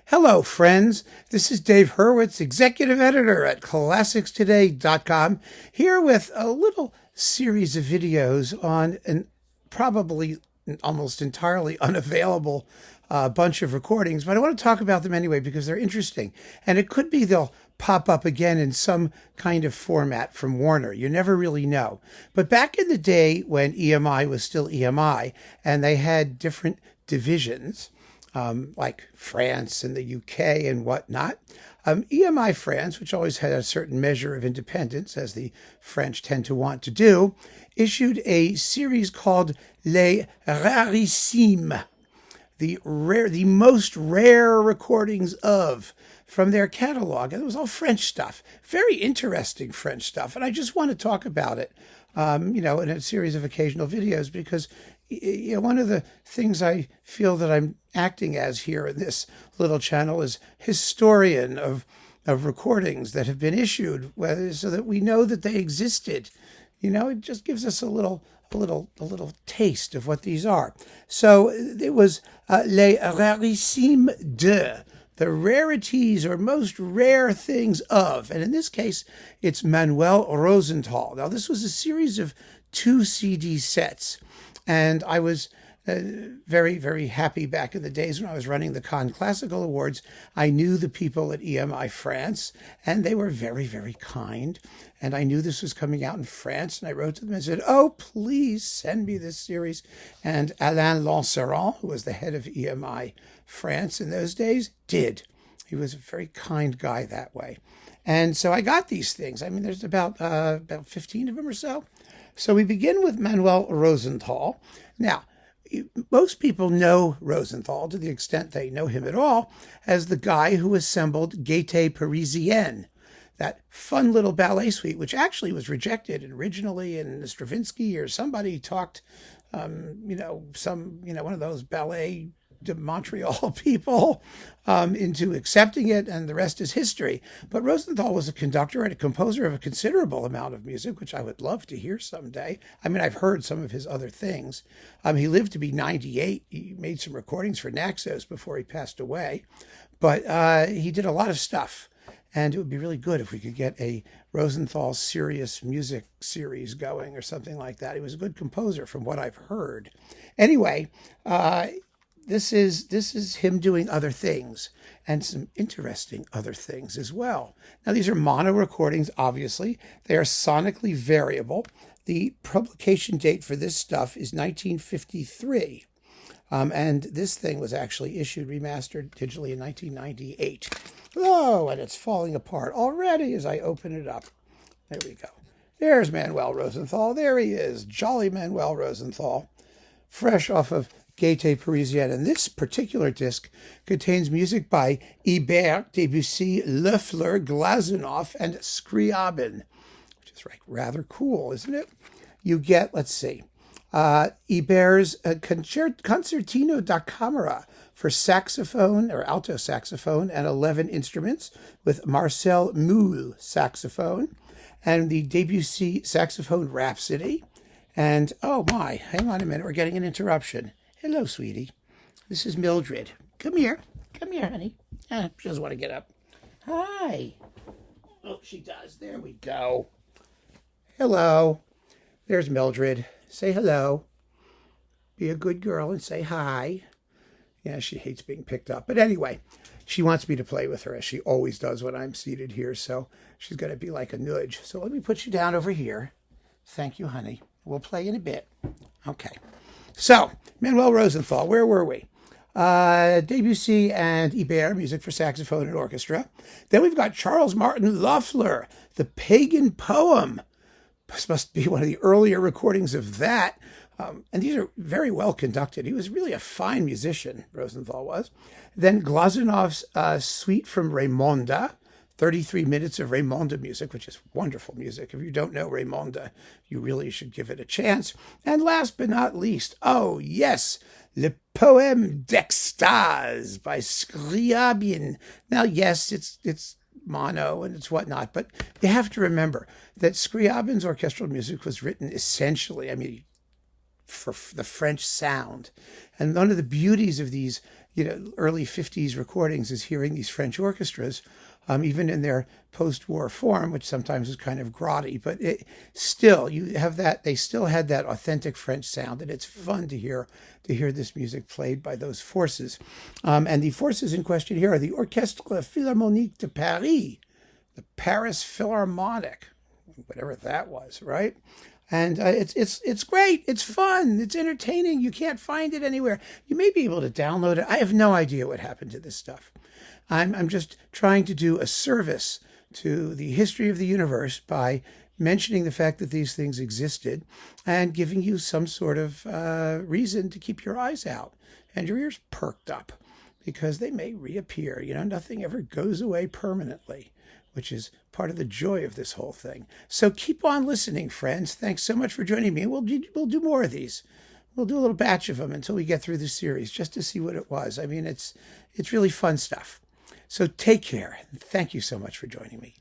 Hello, friends. This is Dave Hurwitz, executive editor at ClassicsToday.com, here with a little series of videos on an probably almost entirely unavailable bunch of recordings, but I want to talk about them anyway because they're interesting. And it could be they'll pop up again in some kind of format from Warner. You never really know. But back in the day when EMI was still EMI and they had different divisions, like France and the UK and whatnot. EMI France, which always had a certain measure of independence, as the French tend to want to do, issued a series called Les Rarissimes, the most rare recordings from their catalog. And it was all French stuff, very interesting French stuff. And I just want to talk about it, in a series of occasional videos because one of the things I feel that I'm acting as here in this little channel is historian of recordings that have been issued, so that we know that they existed. It just gives us a little taste of what these are. So it was Les Rarissimes de, the rarities or most rare things of, and in this case, it's Manuel Rosenthal. Now, this was a series of 2 CD sets. And I was very, very happy back in the days when I was running the Cannes Classical Awards. I knew the people at EMI France, and they were very, very kind. And I knew this was coming out in France, and I wrote to them and said, "Oh, please send me this series." And Alain Lanceron, who was the head of EMI France in those days, did. He was a very kind guy that way. And so I got these things. I mean, there's about 15 of them or so. So we begin with Manuel Rosenthal. Now, most people know Rosenthal, to the extent they know him at all, as the guy who assembled Gaieté Parisienne, that fun little ballet suite, which actually was rejected originally in Stravinsky or somebody talked, one of those ballet de Montreal people into accepting it, and the rest is history. But Rosenthal was a conductor and a composer of a considerable amount of music, which I would love to hear someday. I mean, I've heard some of his other things. He lived to be 98. He made some recordings for Naxos before he passed away. But he did a lot of stuff. And it would be really good if we could get a Rosenthal serious music series going or something like that. He was a good composer from what I've heard. Anyway, This is him doing other things, and some interesting other things as well. Now, these are mono recordings, obviously. They are sonically variable. The publication date for this stuff is 1953. And this thing was actually issued, remastered digitally in 1998. Oh, and it's falling apart already as I open it up. There we go. There's Manuel Rosenthal. There he is, jolly Manuel Rosenthal, fresh off of Gaieté Parisienne. And this particular disc contains music by Ibert, Debussy, Loeffler, Glazunov, and Scriabin, which is rather cool, isn't it? You get, let's see, Ibert's Concertino da Camera for saxophone or alto saxophone and 11 instruments with Marcel Moule saxophone, and the Debussy saxophone Rhapsody. And, oh my, hang on a minute, we're getting an interruption. Hello, sweetie. This is Mildred. Come here. Come here, honey. She doesn't want to get up. Hi. Oh, she does. There we go. Hello. There's Mildred. Say hello. Be a good girl and say hi. Yeah, she hates being picked up. But anyway, she wants me to play with her, as she always does when I'm seated here. So she's going to be like a nudge. So let me put you down over here. Thank you, honey. We'll play in a bit. Okay. So, Manuel Rosenthal, where were we? Debussy and Ibert, music for saxophone and orchestra. Then we've got Charles Martin Loeffler, The Pagan Poem. This must be one of the earlier recordings of that. And these are very well conducted. He was really a fine musician, Rosenthal was. Then Glazunov's Suite from Raymonda, 33 minutes of Raymonda music, which is wonderful music. If you don't know Raymonda, you really should give it a chance. And last but not least, oh yes, Le Poème d'Extase by Scriabin. Now, yes, it's mono and it's whatnot, but you have to remember that Scriabin's orchestral music was written essentially, for the French sound. And one of the beauties of these, early 50s recordings is hearing these French orchestras, even in their post-war form, which sometimes is kind of grotty, but they still had that authentic French sound, and it's fun to hear this music played by those forces. And the forces in question here are the Orchestre Philharmonique de Paris, the Paris Philharmonic, whatever that was, right? And it's great. It's fun. It's entertaining. You can't find it anywhere. You may be able to download it. I have no idea what happened to this stuff. I'm just trying to do a service to the history of the universe by mentioning the fact that these things existed and giving you some sort of reason to keep your eyes out and your ears perked up, because they may reappear. Nothing ever goes away permanently, which is part of the joy of this whole thing. So keep on listening, friends. Thanks so much for joining me. We'll do more of these. We'll do a little batch of them until we get through the series, just to see what it was. I mean, it's really fun stuff. So take care. Thank you so much for joining me.